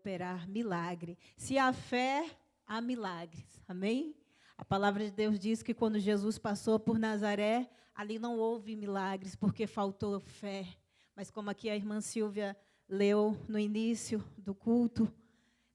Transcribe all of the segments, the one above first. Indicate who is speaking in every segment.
Speaker 1: operar milagre. Se há fé, há milagres. Amém? A palavra de Deus diz que quando Jesus passou por Nazaré, ali não houve milagres, porque faltou fé. Mas como aqui a irmã Silvia leu no início do culto,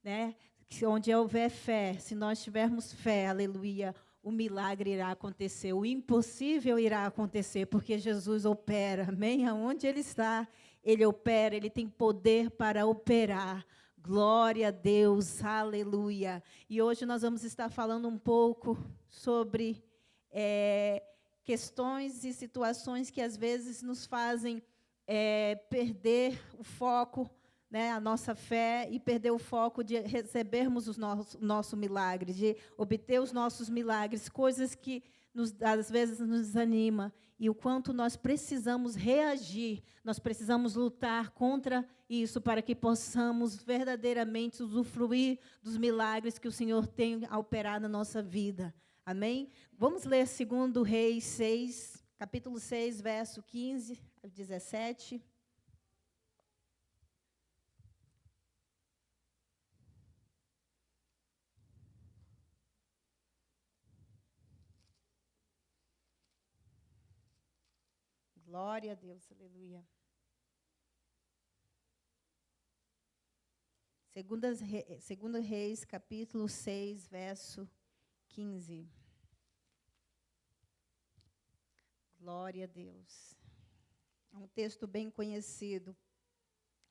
Speaker 1: né, que onde houver fé, se nós tivermos fé, aleluia, o milagre irá acontecer, o impossível irá acontecer, porque Jesus opera, amém? Aonde Ele está, Ele opera, Ele tem poder para operar. Glória a Deus, aleluia. E hoje nós vamos estar falando um pouco sobre questões e situações que às vezes nos fazem perder o foco, né, a nossa fé, e perder o foco de recebermos o nosso milagre, de obter os nossos milagres, coisas que às vezes nos desanima, e o quanto nós precisamos reagir, nós precisamos lutar contra isso, para que possamos verdadeiramente usufruir dos milagres que o Senhor tem a operar na nossa vida. Amém? Vamos ler 2 Reis 6, capítulo 6, verso 15 a 17. Glória a Deus, aleluia. 2 Reis, capítulo 6, verso 15. Glória a Deus. É um texto bem conhecido.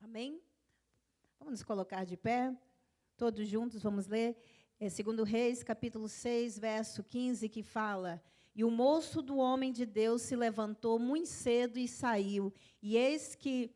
Speaker 1: Amém? Vamos nos colocar de pé. Todos juntos vamos ler. 2 Reis, capítulo 6, verso 15, que fala: E o moço do homem de Deus se levantou muito cedo e saiu. E eis que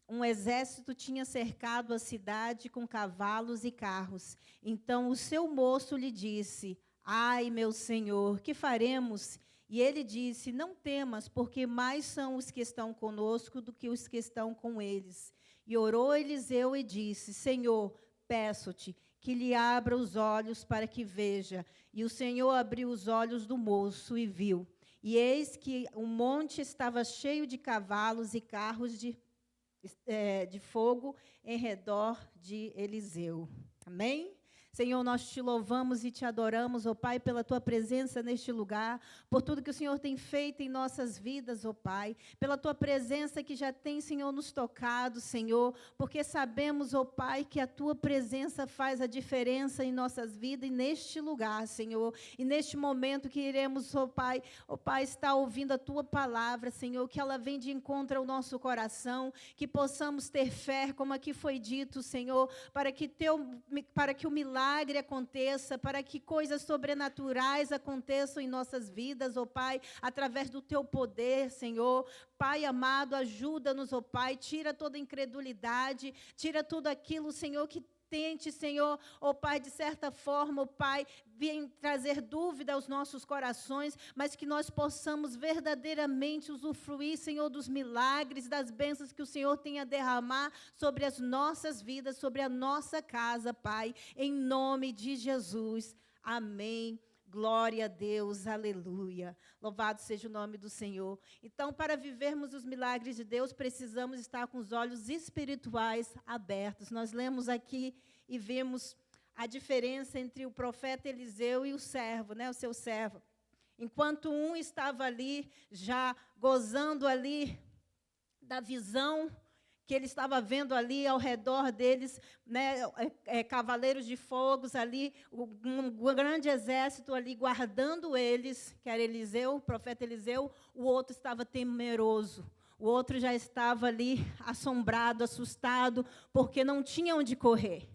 Speaker 1: um exército tinha cercado a cidade com cavalos e carros. Então o seu moço lhe disse: Ai, meu senhor, que faremos? E ele disse: Não temas, porque mais são os que estão conosco do que os que estão com eles. E orou Eliseu e disse: Senhor, peço-te que lhe abra os olhos para que veja. E o Senhor abriu os olhos do moço e viu. E eis que o monte estava cheio de cavalos e carros de fogo em redor de Eliseu. Amém? Senhor, nós te louvamos e te adoramos, ó Pai, pela tua presença neste lugar, por tudo que o Senhor tem feito em nossas vidas, ó Pai, pela tua presença que já tem, Senhor, nos tocado, Senhor, porque sabemos, ó Pai, que a tua presença faz a diferença em nossas vidas e neste lugar, Senhor, e neste momento que iremos, ó Pai, estar ouvindo a tua palavra, Senhor, que ela vem de encontro ao nosso coração, que possamos ter fé, como aqui foi dito, Senhor, para que o milagre aconteça, para que coisas sobrenaturais aconteçam em nossas vidas, ó Pai, através do teu poder, Senhor. Pai amado, ajuda-nos, ó Pai, tira toda incredulidade, tira tudo aquilo, Senhor, que tente, Senhor, ó Pai, de certa forma, ó Pai, vem trazer dúvida aos nossos corações, mas que nós possamos verdadeiramente usufruir, Senhor, dos milagres, das bênçãos que o Senhor tem a derramar sobre as nossas vidas, sobre a nossa casa, Pai, em nome de Jesus. Amém. Glória a Deus, aleluia. Louvado seja o nome do Senhor. Então, para vivermos os milagres de Deus, precisamos estar com os olhos espirituais abertos. Nós lemos aqui e vemos a diferença entre o profeta Eliseu e o servo, né, o seu servo. Enquanto um estava ali, já gozando ali da visão que ele estava vendo ali ao redor deles, né, cavaleiros de fogos ali, um grande exército ali guardando eles, que era Eliseu, o profeta Eliseu, o outro estava temeroso. O outro já estava ali assombrado, assustado, porque não tinha onde correr.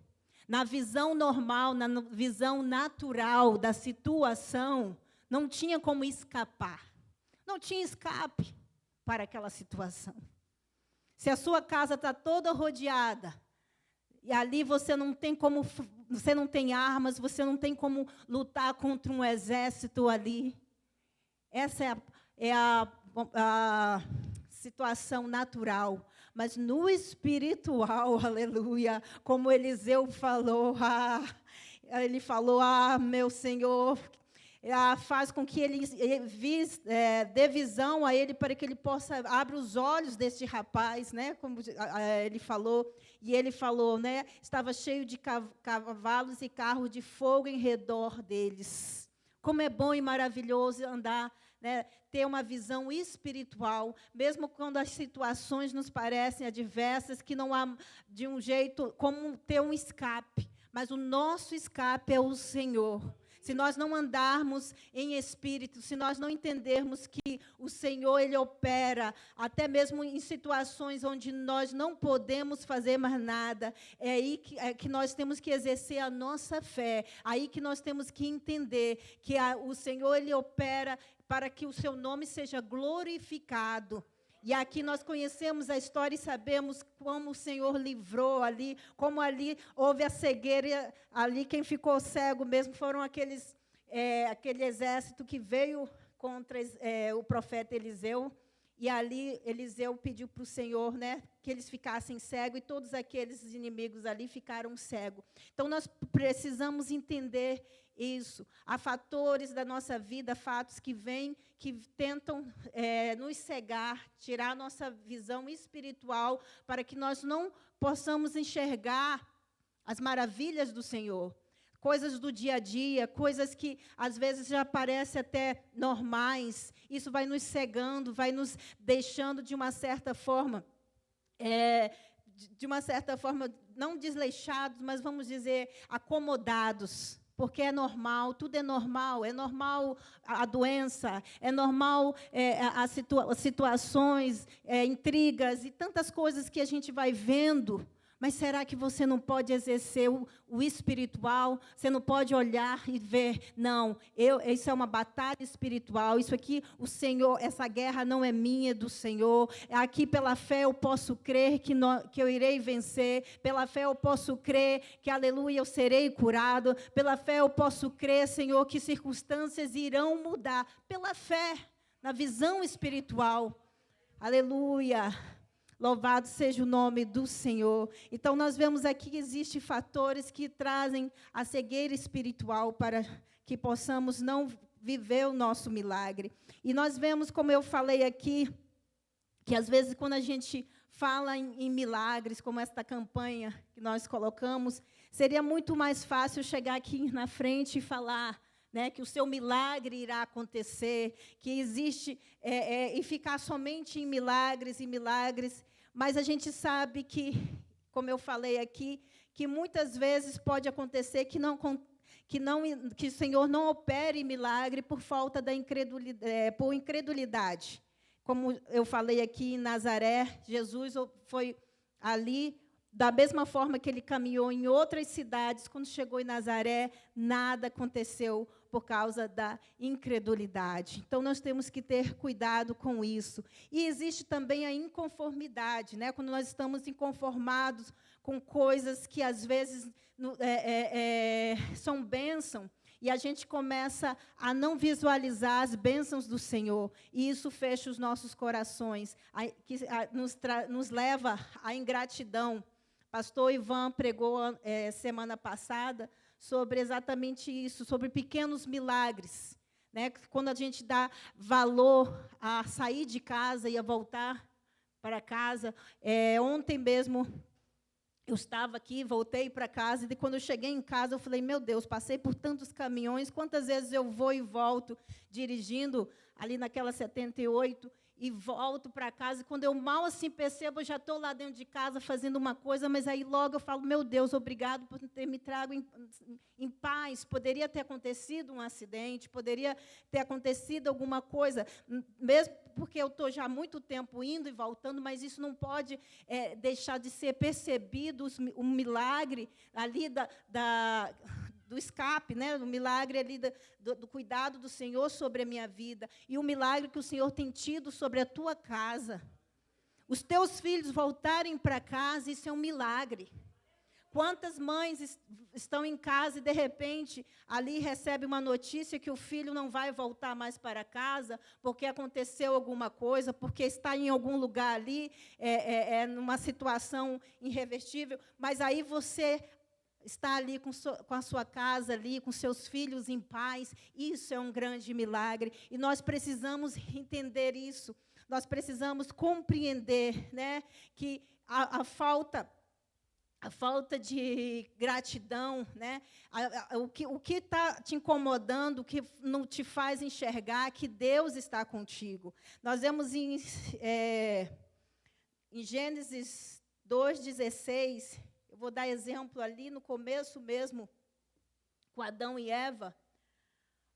Speaker 1: Na visão normal, na visão natural da situação, não tinha como escapar. Não tinha escape para aquela situação. Se a sua casa está toda rodeada, e ali você não tem como, você não tem armas, você não tem como lutar contra um exército ali. Essa é a situação natural. Mas no espiritual, aleluia, como Eliseu falou, ele falou, meu Senhor, faz com que ele dê visão a ele para que ele possa abrir os olhos deste rapaz, né? Como ele falou, e ele falou, né? Estava cheio de cavalos e carros de fogo em redor deles. Como é bom e maravilhoso andar, né, ter uma visão espiritual, mesmo quando as situações nos parecem adversas, que não há de um jeito como ter um escape, mas o nosso escape é o Senhor. Se nós não andarmos em espírito, se nós não entendermos que o Senhor, Ele opera, até mesmo em situações onde nós não podemos fazer mais nada, é aí que nós temos que exercer a nossa fé, aí que nós temos que entender que o Senhor, Ele opera para que o seu nome seja glorificado. E aqui nós conhecemos a história e sabemos como o Senhor livrou ali, como ali houve a cegueira, ali quem ficou cego mesmo foram aquele exército que veio contra o profeta Eliseu. E ali Eliseu pediu para o Senhor, né, que eles ficassem cegos, e todos aqueles inimigos ali ficaram cegos. Então, nós precisamos entender isso. Há fatores da nossa vida, fatos que vêm, que tentam nos cegar, tirar a nossa visão espiritual, para que nós não possamos enxergar as maravilhas do Senhor. Coisas do dia a dia, coisas que às vezes já parecem até normais. Isso vai nos cegando, vai nos deixando de uma certa forma, não desleixados, mas vamos dizer acomodados. Porque é normal, tudo é normal a doença, é normal as situações, intrigas e tantas coisas que a gente vai vendo. Mas será que você não pode exercer o espiritual? Você não pode olhar e ver, não, isso é uma batalha espiritual, isso aqui, o Senhor, essa guerra não é minha, é do Senhor. Aqui, pela fé, eu posso crer que eu irei vencer. Pela fé, eu posso crer que, aleluia, eu serei curado. Pela fé, eu posso crer, Senhor, que circunstâncias irão mudar. Pela fé, na visão espiritual. Aleluia. Louvado seja o nome do Senhor. Então, nós vemos aqui que existem fatores que trazem a cegueira espiritual para que possamos não viver o nosso milagre. E nós vemos, como eu falei aqui, que às vezes quando a gente fala em milagres, como esta campanha que nós colocamos, seria muito mais fácil chegar aqui na frente e falar, né, que o seu milagre irá acontecer, que existe, e ficar somente em milagres e milagres. Mas a gente sabe que, como eu falei aqui, que muitas vezes pode acontecer que o Senhor não opere milagre por falta da incredulidade. Como eu falei aqui em Nazaré, Jesus foi ali, da mesma forma que ele caminhou em outras cidades, quando chegou em Nazaré, nada aconteceu por causa da incredulidade. Então, nós temos que ter cuidado com isso. E existe também a inconformidade, né? Quando nós estamos inconformados com coisas que, às vezes, são bênçãos, e a gente começa a não visualizar as bênçãos do Senhor, e isso fecha os nossos corações, nos leva à ingratidão. Pastor Ivan pregou semana passada sobre exatamente isso, sobre pequenos milagres, né? Quando a gente dá valor a sair de casa e a voltar para casa. Ontem mesmo eu estava aqui, voltei para casa, e quando eu cheguei em casa, eu falei, meu Deus, passei por tantos caminhões, quantas vezes eu vou e volto dirigindo ali naquela 78, e volto para casa, e quando eu mal assim percebo, eu já estou lá dentro de casa fazendo uma coisa, mas aí logo eu falo, meu Deus, obrigado por ter me trago em paz. Poderia ter acontecido um acidente, poderia ter acontecido alguma coisa, mesmo porque eu estou já há muito tempo indo e voltando, mas isso não pode deixar de ser percebido, um milagre ali do escape, né? O milagre ali do cuidado do Senhor sobre a minha vida, e o milagre que o Senhor tem tido sobre a tua casa. Os teus filhos voltarem para casa, isso é um milagre. Quantas mães estão em casa e, de repente, ali recebe uma notícia que o filho não vai voltar mais para casa, porque aconteceu alguma coisa, porque está em algum lugar ali, numa situação irreversível, mas aí você está ali com a sua casa, ali, com seus filhos em paz. Isso é um grande milagre. E nós precisamos entender isso. Nós precisamos compreender, né, que a falta de gratidão, né, o que está te incomodando, o que não te faz enxergar que Deus está contigo. Nós vemos em Gênesis 2:16, eu vou dar exemplo ali no começo mesmo, com Adão e Eva,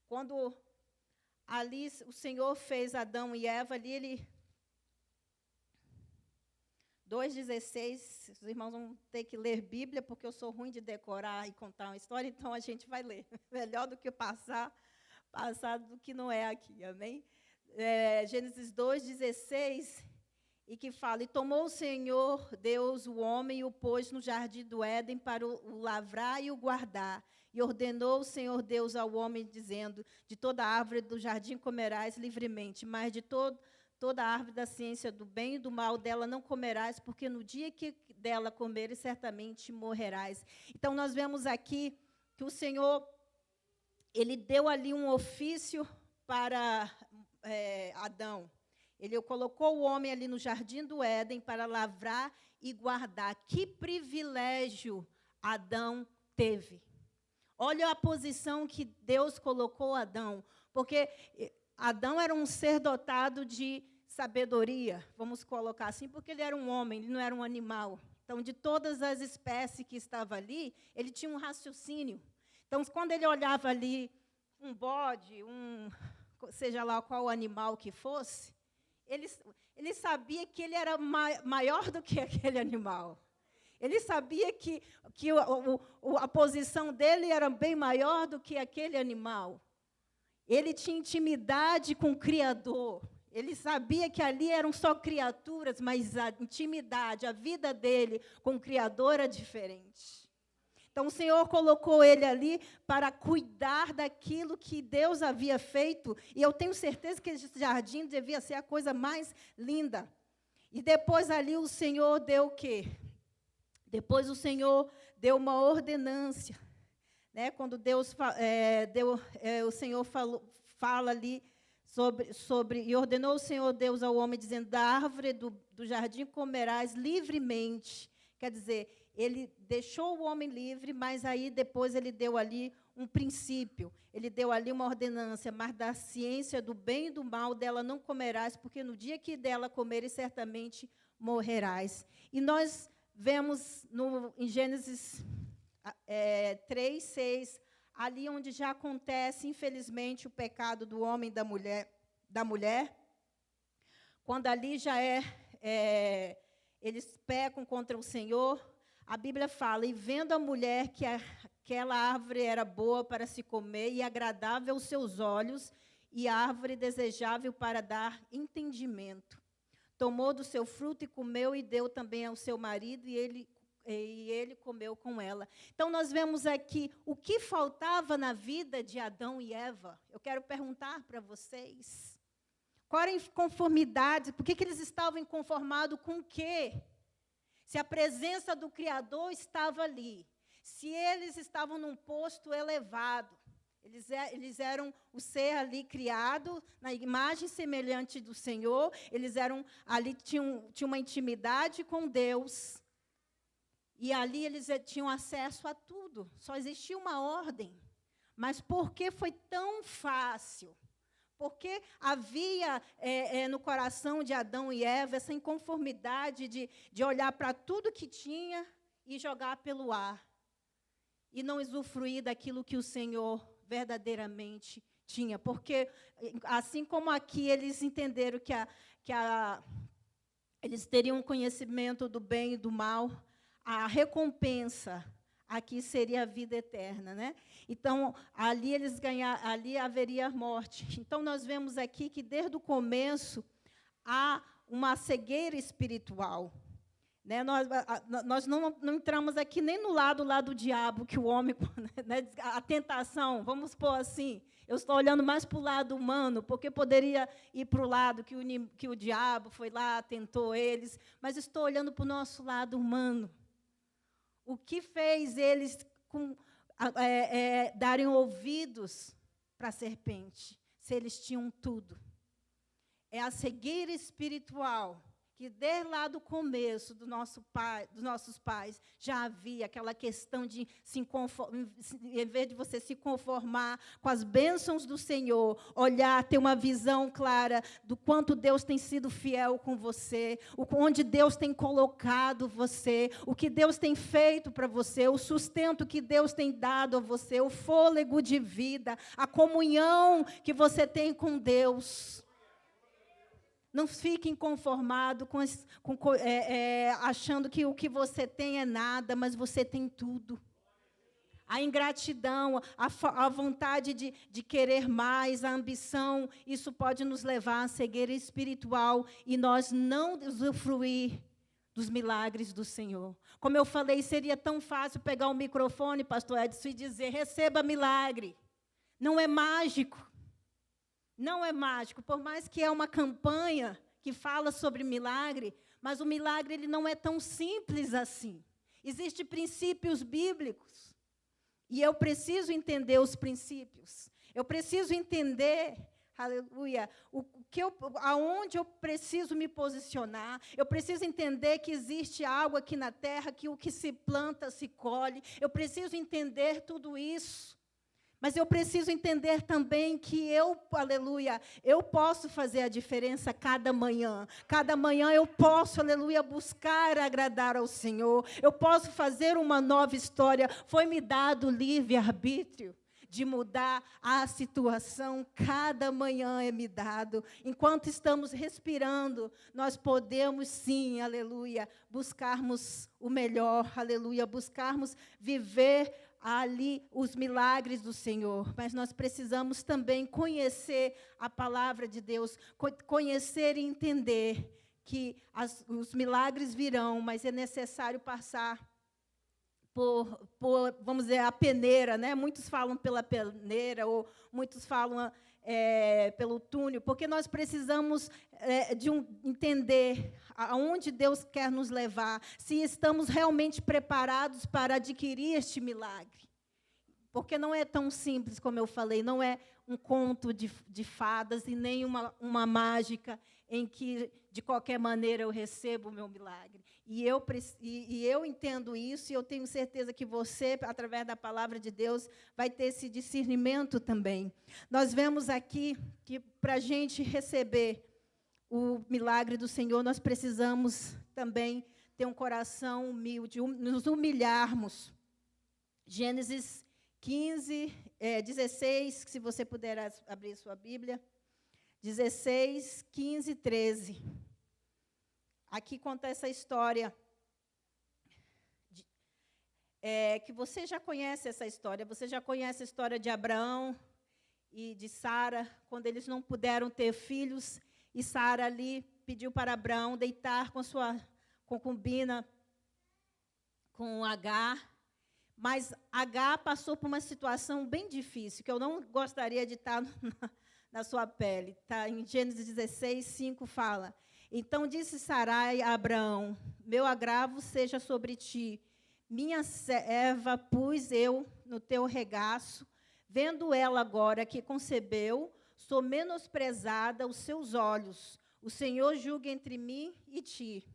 Speaker 1: quando ali o Senhor fez Adão e Eva, ali ele 2:16, os irmãos vão ter que ler Bíblia, porque eu sou ruim de decorar e contar uma história, então a gente vai ler. Melhor do que passar do que não é aqui, amém? Gênesis 2:16, e que fala, e tomou o Senhor Deus o homem e o pôs no jardim do Éden para o lavrar e o guardar. E ordenou o Senhor Deus ao homem, dizendo, de toda árvore do jardim comerás livremente, mas de toda árvore da ciência do bem e do mal dela não comerás, porque no dia que dela comeres, certamente morrerás. Então, nós vemos aqui que o Senhor, ele deu ali um ofício para Adão. Ele colocou o homem ali no jardim do Éden para lavrar e guardar. Que privilégio Adão teve. Olha a posição que Deus colocou Adão, porque Adão era um ser dotado de sabedoria, vamos colocar assim, porque ele era um homem, ele não era um animal. Então, de todas as espécies que estavam ali, ele tinha um raciocínio. Então, quando ele olhava ali um bode, seja lá qual animal que fosse, ele sabia que ele era maior do que aquele animal. Ele sabia que a posição dele era bem maior do que aquele animal. Ele tinha intimidade com o Criador. Ele sabia que ali eram só criaturas, mas a intimidade, a vida dele com o Criador era diferente. Então, o Senhor colocou ele ali para cuidar daquilo que Deus havia feito. E eu tenho certeza que esse jardim devia ser a coisa mais linda. E depois ali o Senhor deu o quê? Depois o Senhor deu uma ordenância. Né? Quando Deus o Senhor fala ali sobre, e ordenou o Senhor Deus ao homem, dizendo, da árvore do jardim comerás livremente. Quer dizer, ele deixou o homem livre, mas aí depois ele deu ali um princípio, ele deu ali uma ordenância, mas da ciência do bem e do mal dela não comerás, porque no dia que dela comeres, certamente morrerás. E nós vemos em Gênesis 3:6, ali onde já acontece, infelizmente, o pecado do homem e da mulher, quando ali já eles pecam contra o Senhor, a Bíblia fala, e vendo a mulher que aquela árvore era boa para se comer e agradável aos seus olhos, e árvore desejável para dar entendimento, tomou do seu fruto e comeu, e deu também ao seu marido, e ele comeu com ela. Então, nós vemos aqui o que faltava na vida de Adão e Eva. Eu quero perguntar para vocês, qual era a inconformidade, por que eles estavam inconformados com o quê? Se a presença do Criador estava ali, se eles estavam num posto elevado, eles eram o ser ali criado na imagem semelhante do Senhor, eles eram ali, tinham uma intimidade com Deus, e ali eles tinham acesso a tudo, só existia uma ordem. Mas por que foi tão fácil? Porque havia no coração de Adão e Eva essa inconformidade de olhar para tudo que tinha e jogar pelo ar, e não usufruir daquilo que o Senhor verdadeiramente tinha. Porque, assim como aqui eles entenderam que eles teriam conhecimento do bem e do mal, a recompensa aqui seria a vida eterna, né? Então, ali ali haveria morte. Então, nós vemos aqui que, desde o começo, há uma cegueira espiritual. Né? Nós não entramos aqui nem no lado lá do diabo, que o homem, né? A tentação, vamos pôr assim, eu estou olhando mais para o lado humano, porque poderia ir para o lado que o diabo foi lá, tentou eles, mas estou olhando para o nosso lado humano. O que fez eles darem ouvidos para a serpente, se eles tinham tudo. É a cegueira espiritual que desde lá do começo dos nossos pais, já havia aquela questão de, em vez de você se conformar com as bênçãos do Senhor, olhar, ter uma visão clara do quanto Deus tem sido fiel com você, onde Deus tem colocado você, o que Deus tem feito para você, o sustento que Deus tem dado a você, o fôlego de vida, a comunhão que você tem com Deus. Não fique inconformado achando que o que você tem é nada, mas você tem tudo. A ingratidão, a vontade de querer mais, a ambição, isso pode nos levar à cegueira espiritual e nós não usufruir dos milagres do Senhor. Como eu falei, seria tão fácil pegar o microfone, pastor Edson, e dizer, receba milagre. Não é mágico. Não é mágico, por mais que é uma campanha que fala sobre milagre, mas o milagre ele não é tão simples assim. Existem princípios bíblicos, e eu preciso entender os princípios. Eu preciso entender, aleluia, aonde eu preciso me posicionar. Eu preciso entender que existe algo aqui na terra, que o que se planta, se colhe. Eu preciso entender tudo isso. Mas eu preciso entender também que aleluia, eu posso fazer a diferença cada manhã. Cada manhã eu posso, aleluia, buscar agradar ao Senhor. Eu posso fazer uma nova história. Foi-me dado livre-arbítrio de mudar a situação. Cada manhã é me dado. Enquanto estamos respirando, nós podemos sim, aleluia, buscarmos o melhor, aleluia, buscarmos viver ali os milagres do Senhor, mas nós precisamos também conhecer a palavra de Deus, conhecer e entender que os milagres virão, mas é necessário passar por, vamos dizer, a peneira, né? Muitos falam pela peneira, ou muitos falam pelo túnel, porque nós precisamos entender aonde Deus quer nos levar, se estamos realmente preparados para adquirir este milagre. Porque não é tão simples, como eu falei, não é um conto de fadas e nem uma mágica em que, de qualquer maneira, eu recebo o meu milagre. E eu entendo isso, e eu tenho certeza que você, através da palavra de Deus, vai ter esse discernimento também. Nós vemos aqui que, para a gente receber o milagre do Senhor, nós precisamos também ter um coração humilde, nos humilharmos. Gênesis 16, se você puder abrir sua Bíblia. 16, 15 e 13. Aqui conta essa história, que você já conhece essa história. Você já conhece a história de Abraão e de Sara, quando eles não puderam ter filhos, e Sara ali pediu para Abraão deitar com sua concubina, com Agar. Mas Agar passou por uma situação bem difícil, que eu não gostaria de estar na sua pele. Tá? Em Gênesis 16, 5 fala: então disse Sarai a Abraão, meu agravo seja sobre ti, minha serva pus eu no teu regaço, vendo ela agora que concebeu, sou menosprezada aos seus olhos, o Senhor julga entre mim e ti.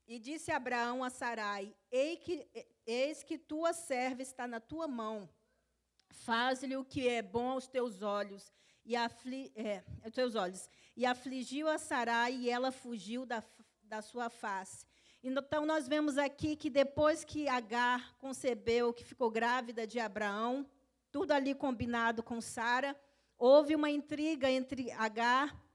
Speaker 1: E disse Abraão a Sarai, eis que tua serva está na tua mão, faz-lhe o que é bom aos teus olhos, e afligiu a Sarai, e ela fugiu da sua face. Então, nós vemos aqui que depois que Agar concebeu, que ficou grávida de Abraão, tudo ali combinado com Sara, houve uma intriga entre Agar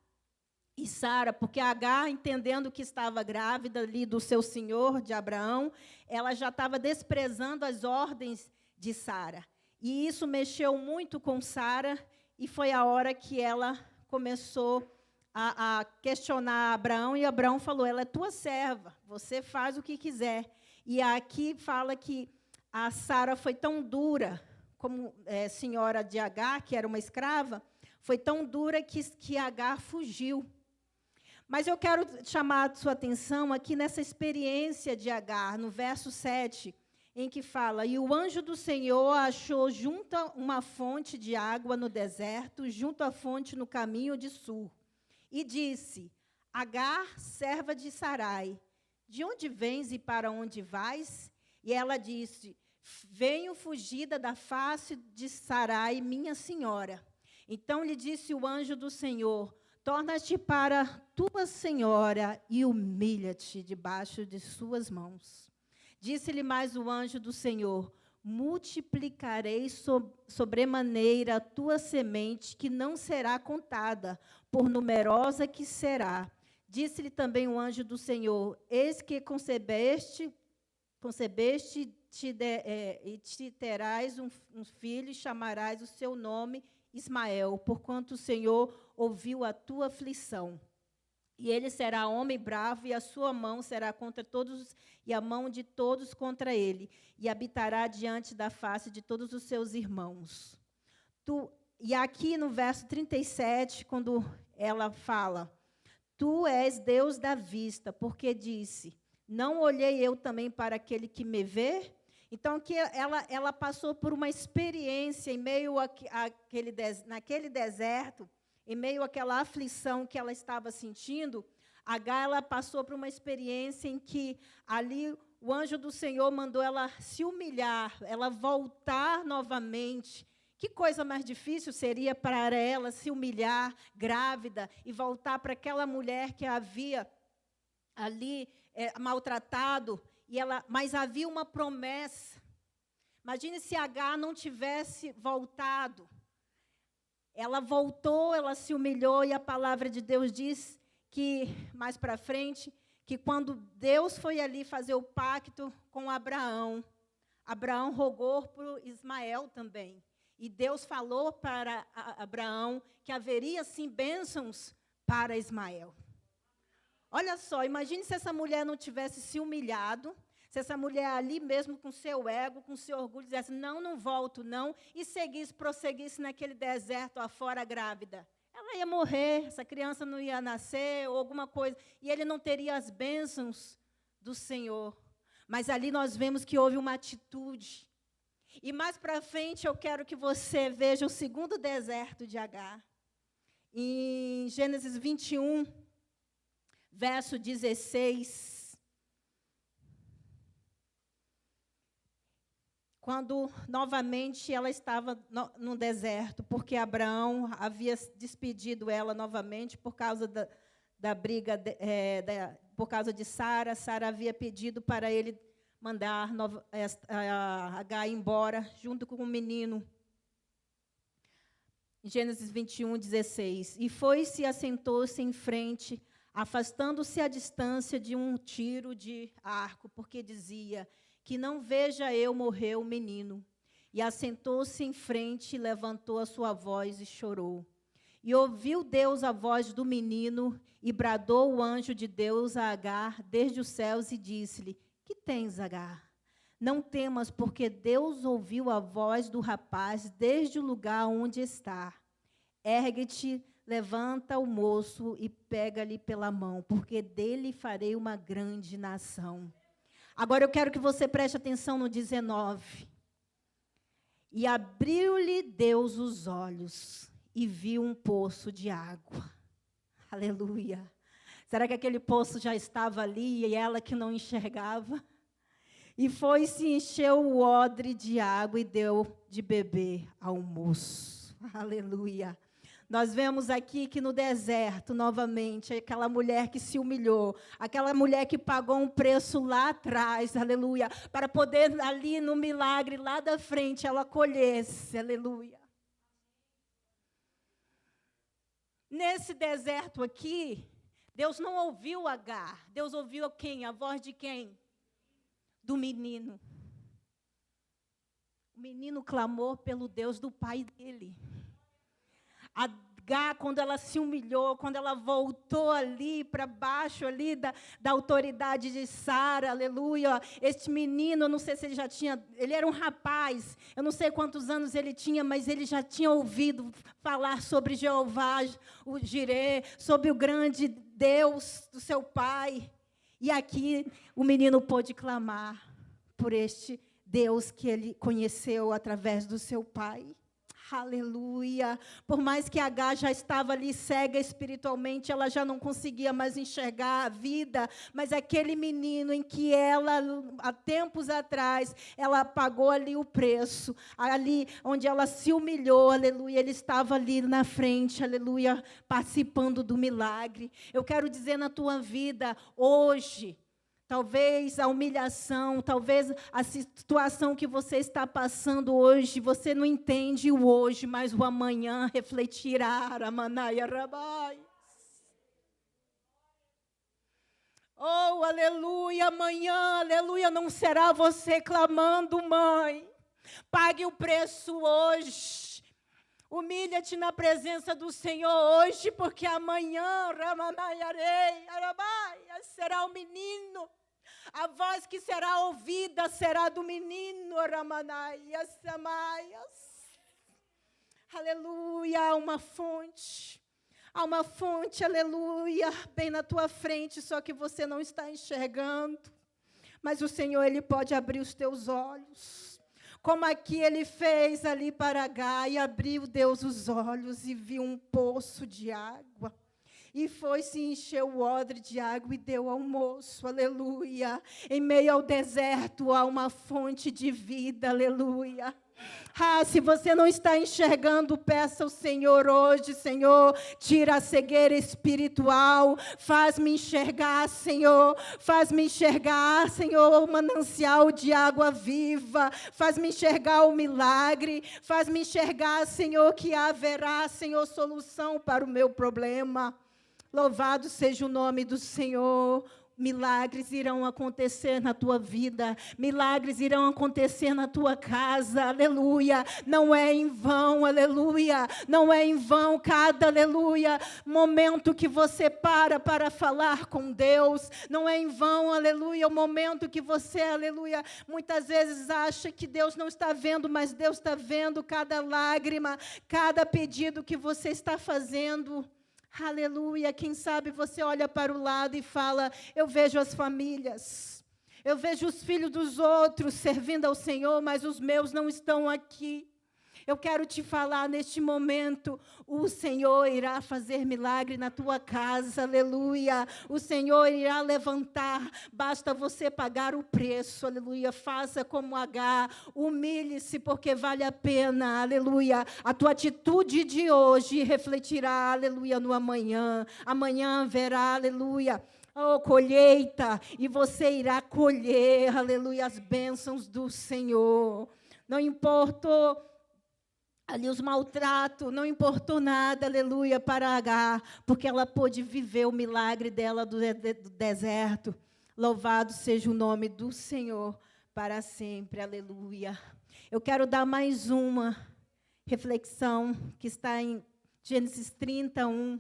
Speaker 1: e Sara, porque Agar, entendendo que estava grávida ali do seu senhor, de Abraão, ela já estava desprezando as ordens de Sara. E isso mexeu muito com Sara, e foi a hora que ela começou a questionar Abraão, e Abraão falou, ela é tua serva, você faz o que quiser. E aqui fala que a Sara foi tão dura, como senhora de Agar, que era uma escrava, foi tão dura que Agar fugiu. Mas eu quero chamar a sua atenção aqui nessa experiência de Agar, no verso 7, em que fala: e o anjo do Senhor achou junto a uma fonte de água no deserto, junto à fonte no caminho de Sur, e disse: Agar, serva de Sarai, de onde vens e para onde vais? E ela disse: venho fugida da face de Sarai, minha senhora. Então lhe disse o anjo do Senhor: torna-te para tua senhora e humilha-te debaixo de suas mãos. Disse-lhe mais o anjo do Senhor: multiplicarei sobremaneira a tua semente, que não será contada, por numerosa que será. Disse-lhe também o anjo do Senhor: eis que concebeste e te terás um filho, e chamarás o seu nome Ismael, porquanto o Senhor ouviu a tua aflição. E ele será homem bravo, e a sua mão será contra todos, e a mão de todos contra ele, e habitará diante da face de todos os seus irmãos. E aqui no verso 37, quando ela fala: tu és Deus da vista, porque disse: não olhei eu também para aquele que me vê? Então, que ela passou por uma experiência em meio naquele deserto, em meio àquela aflição que ela estava sentindo. Agar, ela passou por uma experiência em que ali o anjo do Senhor mandou ela se humilhar, ela voltar novamente. Que coisa mais difícil seria para ela se humilhar, grávida, e voltar para aquela mulher que havia ali maltratado, mas havia uma promessa. Imagine se Agar não tivesse voltado. Ela voltou, ela se humilhou, e a palavra de Deus diz que, mais para frente, que quando Deus foi ali fazer o pacto com Abraão, Abraão rogou por Ismael também. E Deus falou para Abraão que haveria, sim, bênçãos para Ismael. Olha só, imagine se essa mulher não tivesse se humilhado, se essa mulher ali mesmo com seu ego, com seu orgulho, dissesse: não volto não, e prosseguisse naquele deserto afora grávida. Ela ia morrer, essa criança não ia nascer, ou alguma coisa, e ele não teria as bênçãos do Senhor. Mas ali nós vemos que houve uma atitude. E mais para frente eu quero que você veja o segundo deserto de Agar. Em Gênesis 21, verso 16. Quando novamente ela estava no deserto, porque Abraão havia despedido ela novamente por causa da briga, por causa de Sara. Sara havia pedido para ele mandar Agar embora, junto com o menino. Gênesis 21, 16. E foi-se e assentou-se em frente, afastando-se à distância de um tiro de arco, porque dizia: que não veja eu morrer o menino. E assentou-se em frente, levantou a sua voz e chorou. E ouviu Deus a voz do menino, e bradou o anjo de Deus a Agar desde os céus, e disse-lhe: que tens, Agar? Não temas, porque Deus ouviu a voz do rapaz desde o lugar onde está. Ergue-te, levanta o moço e pega-lhe pela mão, porque dele farei uma grande nação. Agora eu quero que você preste atenção no 19. E abriu-lhe Deus os olhos e viu um poço de água. Aleluia. Será que aquele poço já estava ali e ela que não enxergava? E foi-se encheu o odre de água e deu de beber ao moço. Aleluia. Nós vemos aqui que no deserto, novamente, aquela mulher que se humilhou, aquela mulher que pagou um preço lá atrás, aleluia, para poder ali no milagre, lá da frente, ela colhesse, aleluia. Nesse deserto aqui, Deus não ouviu Agar, Deus ouviu quem? A voz de quem? Do menino. O menino clamou pelo Deus do pai dele. Agar, quando ela se humilhou, quando ela voltou ali para baixo ali da autoridade de Sara, aleluia. Este menino, eu não sei se ele já tinha, ele era um rapaz, eu não sei quantos anos ele tinha, mas ele já tinha ouvido falar sobre Jeová, o Jirê, sobre o grande Deus do seu pai. E aqui o menino pôde clamar por este Deus que ele conheceu através do seu pai. Aleluia. Por mais que Agar já estava ali cega espiritualmente, ela já não conseguia mais enxergar a vida, mas aquele menino em que ela, há tempos atrás, ela pagou ali o preço, ali onde ela se humilhou, aleluia, ele estava ali na frente, aleluia, participando do milagre. Eu quero dizer na tua vida, hoje, talvez a humilhação, talvez a situação que você está passando hoje, você não entende o hoje, mas o amanhã refletirá. Ramanaia Rabai. Oh, aleluia, amanhã, aleluia, não será você clamando, mãe. Pague o preço hoje. Humilha-te na presença do Senhor hoje, porque amanhã, Ramanaia Rabai, será o menino. A voz que será ouvida será do menino, Ramanaias, Samaias. Aleluia, há uma fonte, aleluia, bem na tua frente, só que você não está enxergando. Mas o Senhor, Ele pode abrir os teus olhos. Como aqui Ele fez ali para Agar, e abriu Deus os olhos e viu um poço de água. E foi, se encheu o odre de água e deu ao moço, aleluia. Em meio ao deserto há uma fonte de vida, aleluia. Se você não está enxergando, peça ao Senhor hoje, Senhor, tira a cegueira espiritual, faz-me enxergar, Senhor, o manancial de água viva, faz-me enxergar o milagre, faz-me enxergar, Senhor, que haverá, Senhor, solução para o meu problema. Louvado seja o nome do Senhor. Milagres irão acontecer na tua vida, milagres irão acontecer na tua casa, aleluia, não é em vão, aleluia, não é em vão cada, aleluia, momento que você para falar com Deus, não é em vão, aleluia, o momento que você, aleluia, muitas vezes acha que Deus não está vendo, mas Deus está vendo cada lágrima, cada pedido que você está fazendo. Aleluia, quem sabe você olha para o lado e fala, eu vejo as famílias, eu vejo os filhos dos outros servindo ao Senhor, mas os meus não estão aqui. Eu quero te falar neste momento, o Senhor irá fazer milagre na tua casa, aleluia. O Senhor irá levantar, basta você pagar o preço, aleluia. Faça como Agar, humilhe-se porque vale a pena, aleluia. A tua atitude de hoje refletirá, aleluia, no amanhã. Amanhã verá, aleluia. Oh, colheita, e você irá colher, aleluia, as bênçãos do Senhor. Não importou ali os maltratos, não importou nada, aleluia, para Agar, porque ela pôde viver o milagre dela do deserto. Louvado seja o nome do Senhor para sempre, aleluia. Eu quero dar mais uma reflexão que está em Gênesis 31,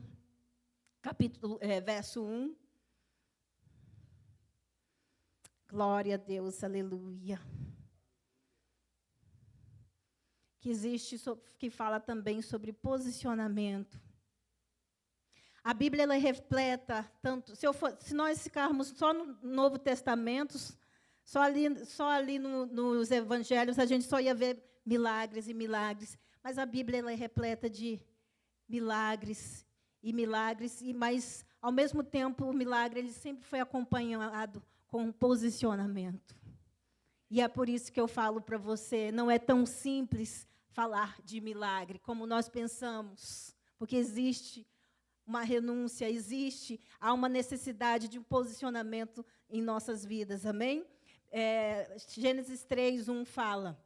Speaker 1: verso 1. Glória a Deus, aleluia. Que fala também sobre posicionamento. A Bíblia ela é repleta tanto. Se nós ficarmos só no Novo Testamento, só ali nos Evangelhos, a gente só ia ver milagres e milagres. Mas a Bíblia ela é repleta de milagres, mas ao mesmo tempo o milagre ele sempre foi acompanhado com um posicionamento. E é por isso que eu falo para você, não é tão simples falar de milagre como nós pensamos, porque existe uma renúncia, há uma necessidade de um posicionamento em nossas vidas, amém? Gênesis 3:1 fala,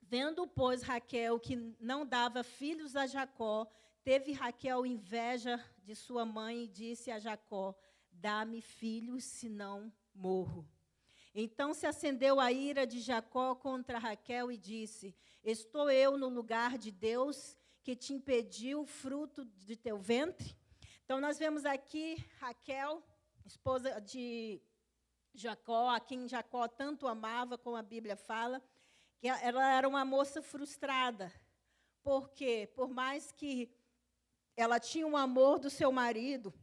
Speaker 1: vendo, pois, Raquel que não dava filhos a Jacó, teve Raquel inveja de sua mãe e disse a Jacó, dá-me filhos, senão morro. Então se acendeu a ira de Jacó contra Raquel e disse, estou eu no lugar de Deus que te impediu o fruto de teu ventre? Então nós vemos aqui Raquel, esposa de Jacó, a quem Jacó tanto amava, como a Bíblia fala, que ela era uma moça frustrada, porque por mais que ela tinha um amor do seu marido,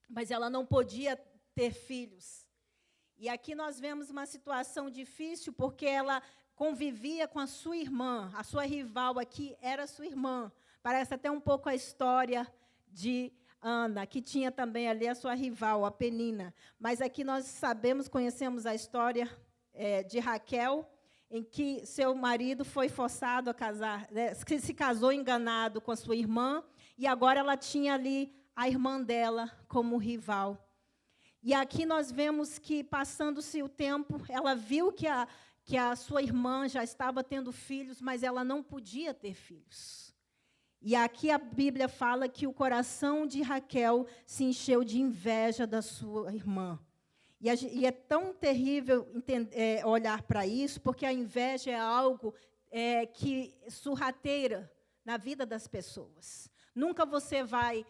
Speaker 1: mas ela não podia ter filhos. E aqui nós vemos uma situação difícil, porque ela convivia com a sua irmã. A sua rival aqui era sua irmã. Parece até um pouco a história de Ana, que tinha também ali a sua rival, a Penina. Mas aqui nós sabemos, conhecemos a história de Raquel, em que seu marido foi forçado a casar, que se casou enganado com a sua irmã, e agora ela tinha ali a irmã dela como rival. E aqui nós vemos que, passando-se o tempo, ela viu que a sua irmã já estava tendo filhos, mas ela não podia ter filhos. E aqui a Bíblia fala que o coração de Raquel se encheu de inveja da sua irmã. E é tão terrível olhar para isso, porque a inveja é algo que sorrateira na vida das pessoas. Nunca você vai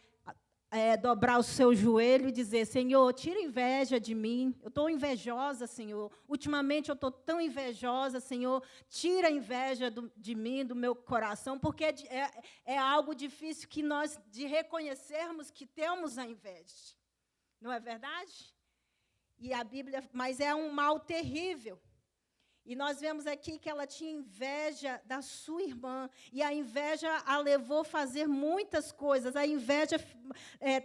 Speaker 1: dobrar o seu joelho e dizer: Senhor, tira inveja de mim, eu estou invejosa, Senhor. Ultimamente eu estou tão invejosa, Senhor, tira a inveja de mim, do meu coração, porque é algo difícil de reconhecermos que temos a inveja. Não é verdade? E a Bíblia, mas é um mal terrível. E nós vemos aqui que ela tinha inveja da sua irmã. E a inveja a levou a fazer muitas coisas. A inveja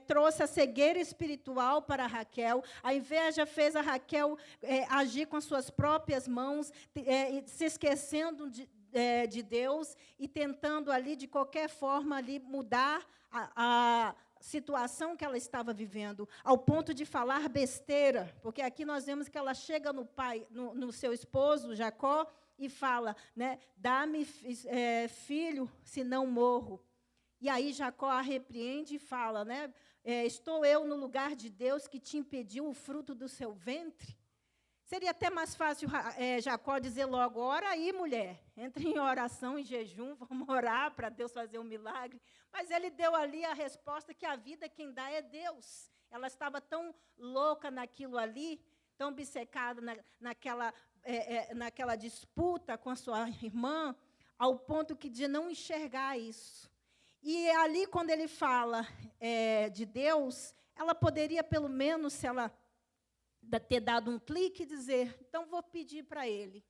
Speaker 1: trouxe a cegueira espiritual para Raquel. A inveja fez a Raquel agir com as suas próprias mãos, se esquecendo de Deus e tentando ali, de qualquer forma, ali, mudar a situação que ela estava vivendo, ao ponto de falar besteira, porque aqui nós vemos que ela chega no seu esposo, Jacó, e fala, né, dá-me filho, senão morro. E aí Jacó a repreende e fala, né, estou eu no lugar de Deus que te impediu o fruto do seu ventre? Seria até mais fácil Jacó dizer logo: ora aí, mulher, entre em oração, em jejum, vamos orar para Deus fazer um milagre. Mas ele deu ali a resposta que a vida quem dá é Deus. Ela estava tão louca naquilo ali, tão obcecada naquela disputa com a sua irmã, ao ponto de não enxergar isso. E ali, quando ele fala de Deus, ela poderia, pelo menos, se ela ter dado um clique e dizer: então vou pedir para ele,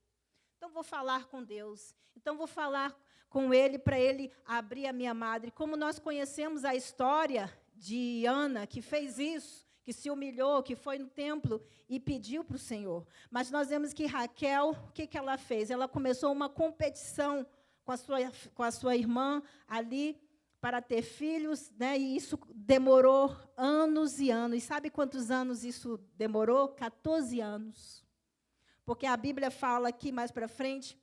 Speaker 1: então vou falar com Deus, então vou falar com ele para ele abrir a minha madre. Como nós conhecemos a história de Ana, que fez isso, que se humilhou, que foi no templo e pediu para o Senhor. Mas nós vemos que Raquel, o que ela fez? Ela começou uma competição com a sua irmã ali, para ter filhos, né? E isso demorou anos e anos. E sabe quantos anos isso demorou? 14 anos. Porque a Bíblia fala aqui, mais para frente,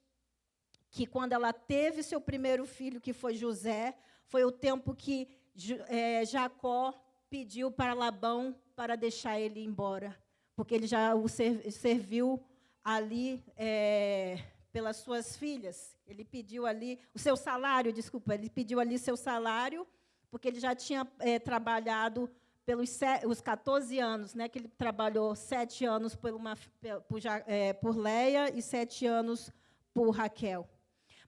Speaker 1: que quando ela teve seu primeiro filho, que foi José, foi o tempo que Jacó pediu para Labão para deixar ele ir embora. Porque ele já o serviu ali pelas suas filhas. Ele pediu ali o seu salário, ele pediu ali seu salário, porque ele já tinha trabalhado os 14 anos, né, que ele trabalhou 7 anos por Leia e 7 anos por Raquel.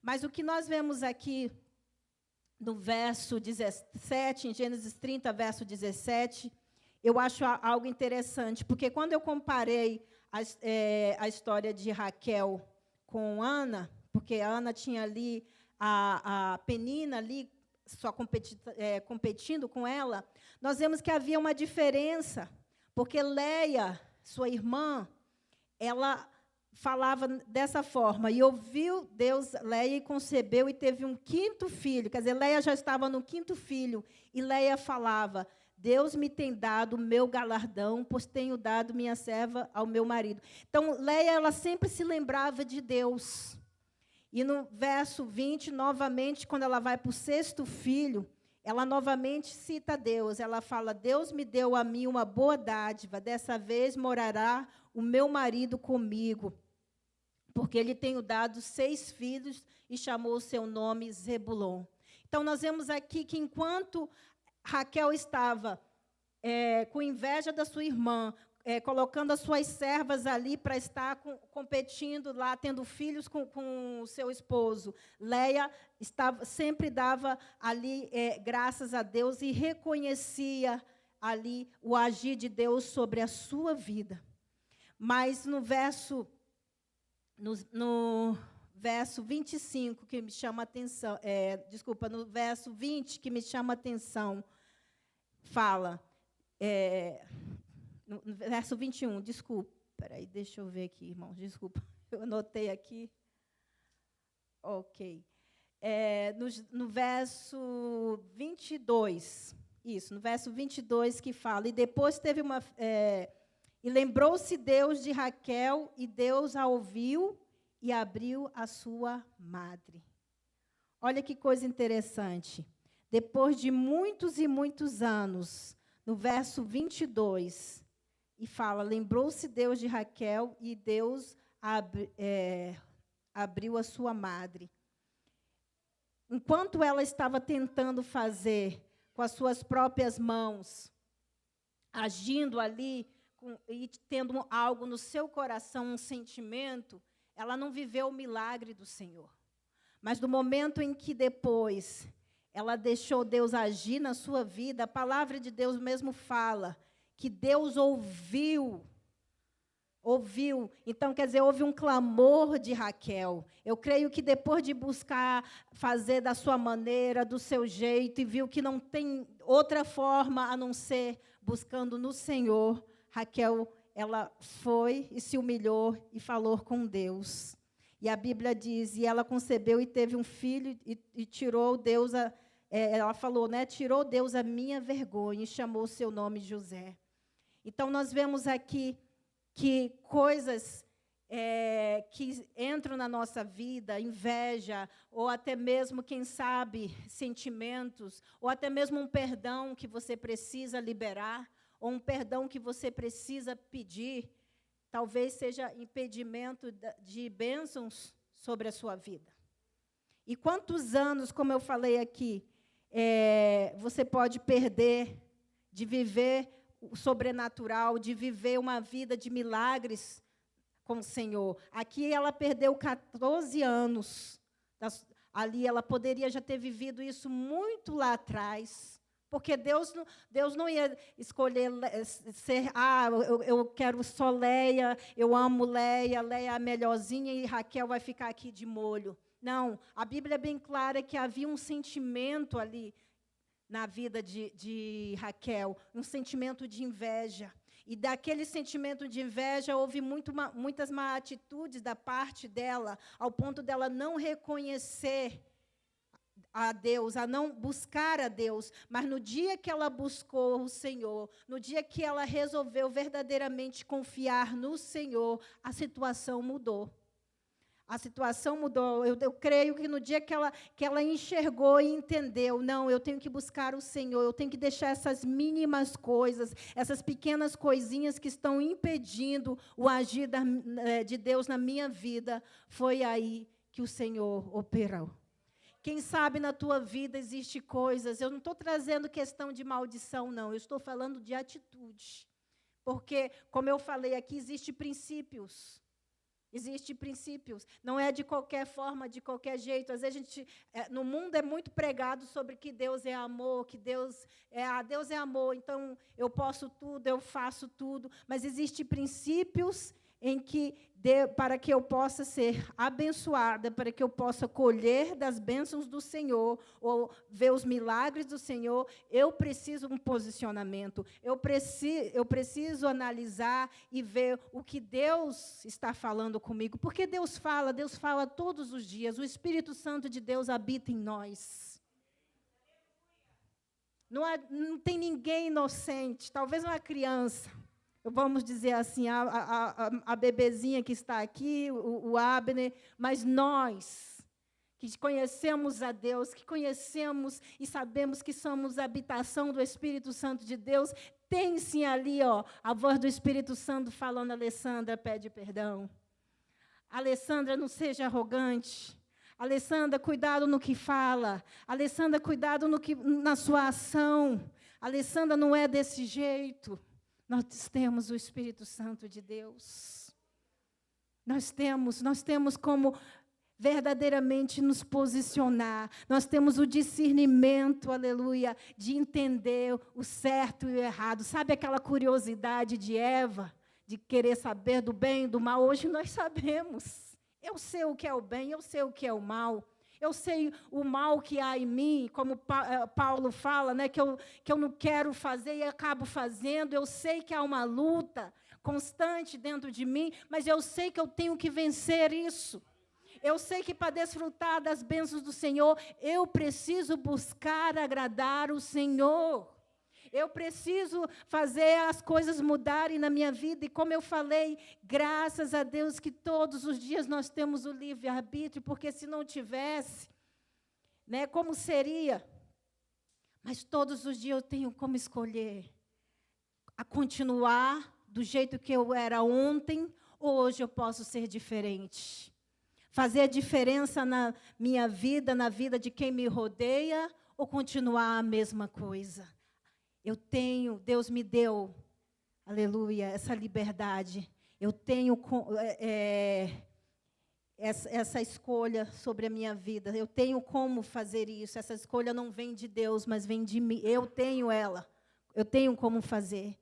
Speaker 1: Mas o que nós vemos aqui no verso 17, em Gênesis 30, verso 17, eu acho algo interessante, porque quando eu comparei a história de Raquel com Ana, porque a Ana tinha ali a Penina ali, só competindo com ela, nós vemos que havia uma diferença, porque Leia, sua irmã, ela falava dessa forma: e ouviu Deus Leia e concebeu e teve um 5º filho. Quer dizer, Leia já estava no 5º filho, e Leia falava: Deus me tem dado o meu galardão, pois tenho dado minha serva ao meu marido. Então, Leia, ela sempre se lembrava de Deus. E no verso 20, novamente, quando ela vai para o 6º filho, ela novamente cita Deus. Ela fala: Deus me deu a mim uma boa dádiva, dessa vez morará o meu marido comigo, porque ele tenho dado 6 filhos, e chamou o seu nome Zebulon. Então, nós vemos aqui que, enquanto Raquel estava com inveja da sua irmã, colocando as suas servas ali para estar competindo lá, tendo filhos com o seu esposo, Leia sempre dava ali graças a Deus e reconhecia ali o agir de Deus sobre a sua vida. Mas no verso 25 que me chama a atenção, no verso 20 que me chama a atenção, fala, no verso 21, desculpa, peraí, deixa eu ver aqui, irmãos, desculpa, eu anotei aqui, ok, no verso 22, isso, no verso 22 que fala, e depois teve e lembrou-se Deus de Raquel, e Deus a ouviu e abriu a sua madre. Olha que coisa interessante. Depois de muitos e muitos anos, no verso 22, e fala, lembrou-se Deus de Raquel, e Deus abriu a sua madre. Enquanto ela estava tentando fazer com as suas próprias mãos, agindo ali, e tendo algo no seu coração, um sentimento, ela não viveu o milagre do Senhor. Mas no momento em que depois ela deixou Deus agir na sua vida, a palavra de Deus mesmo fala que Deus ouviu. Então, quer dizer, houve um clamor de Raquel. Eu creio que depois de buscar fazer da sua maneira, do seu jeito, e viu que não tem outra forma a não ser buscando no Senhor, Raquel, ela foi e se humilhou e falou com Deus. E a Bíblia diz, e ela concebeu e teve um filho, e tirou Deus, ela falou, né, tirou Deus a minha vergonha, e chamou o seu nome José. Então, nós vemos aqui que coisas que entram na nossa vida, inveja, ou até mesmo, quem sabe, sentimentos, ou até mesmo um perdão que você precisa liberar, ou um perdão que você precisa pedir, talvez seja impedimento de bênçãos sobre a sua vida. E quantos anos, como eu falei aqui, você pode perder de viver o sobrenatural, de viver uma vida de milagres com o Senhor. Aqui ela perdeu 14 anos. Ali ela poderia já ter vivido isso muito lá atrás. Porque Deus não ia escolher ser, eu quero só Leia, eu amo Leia, Leia é a melhorzinha e Raquel vai ficar aqui de molho. Não, a Bíblia é bem clara que havia um sentimento ali na vida de Raquel, um sentimento de inveja. E daquele sentimento de inveja houve muitas má atitudes da parte dela, ao ponto dela não reconhecer a Deus, a não buscar a Deus, mas no dia que ela buscou o Senhor, no dia que ela resolveu verdadeiramente confiar no Senhor, a situação mudou. A situação mudou. Eu creio que no dia que ela enxergou e entendeu, não, eu tenho que buscar o Senhor, eu tenho que deixar essas mínimas coisas, essas pequenas coisinhas que estão impedindo o agir de Deus na minha vida, foi aí que o Senhor operou. Quem sabe na tua vida existe coisas, eu não estou trazendo questão de maldição, não, eu estou falando de atitude. Porque, como eu falei aqui, existem princípios. Existem princípios. Não é de qualquer forma, de qualquer jeito. Às vezes, no mundo é muito pregado sobre que Deus é amor, que Deus é amor, então eu posso tudo, eu faço tudo. Mas existem princípios para que eu possa ser abençoada, para que eu possa colher das bênçãos do Senhor, ou ver os milagres do Senhor, eu preciso de um posicionamento, eu preciso analisar e ver o que Deus está falando comigo, porque Deus fala todos os dias, o Espírito Santo de Deus habita em nós. Não tem ninguém inocente, talvez uma criança, vamos dizer assim, a bebezinha que está aqui, o Abner, mas nós, que conhecemos a Deus, que conhecemos e sabemos que somos a habitação do Espírito Santo de Deus, tem sim ali, a voz do Espírito Santo falando, Alessandra, pede perdão. Alessandra, não seja arrogante. Alessandra, cuidado no que fala. Alessandra, cuidado na sua ação. Alessandra, não é desse jeito. Nós temos o Espírito Santo de Deus. Nós temos como verdadeiramente nos posicionar. Nós temos o discernimento, aleluia, de entender o certo e o errado. Sabe aquela curiosidade de Eva, de querer saber do bem e do mal. Hoje nós sabemos. Eu sei o que é o bem, eu sei o que é o mal. Eu sei o mal que há em mim, como Paulo fala, né, que eu não quero fazer e acabo fazendo. Eu sei que há uma luta constante dentro de mim, mas eu sei que eu tenho que vencer isso. Eu sei que para desfrutar das bênçãos do Senhor, eu preciso buscar agradar o Senhor. Eu preciso fazer as coisas mudarem na minha vida. E como eu falei, graças a Deus que todos os dias nós temos o livre-arbítrio, porque se não tivesse, né, como seria? Mas todos os dias eu tenho como escolher a continuar do jeito que eu era ontem, ou hoje eu posso ser diferente. Fazer a diferença na minha vida, na vida de quem me rodeia, ou continuar a mesma coisa. Deus me deu, aleluia, essa liberdade. Eu tenho essa escolha sobre a minha vida. Eu tenho como fazer isso. Essa escolha não vem de Deus, mas vem de mim. Eu tenho ela. Eu tenho como fazer.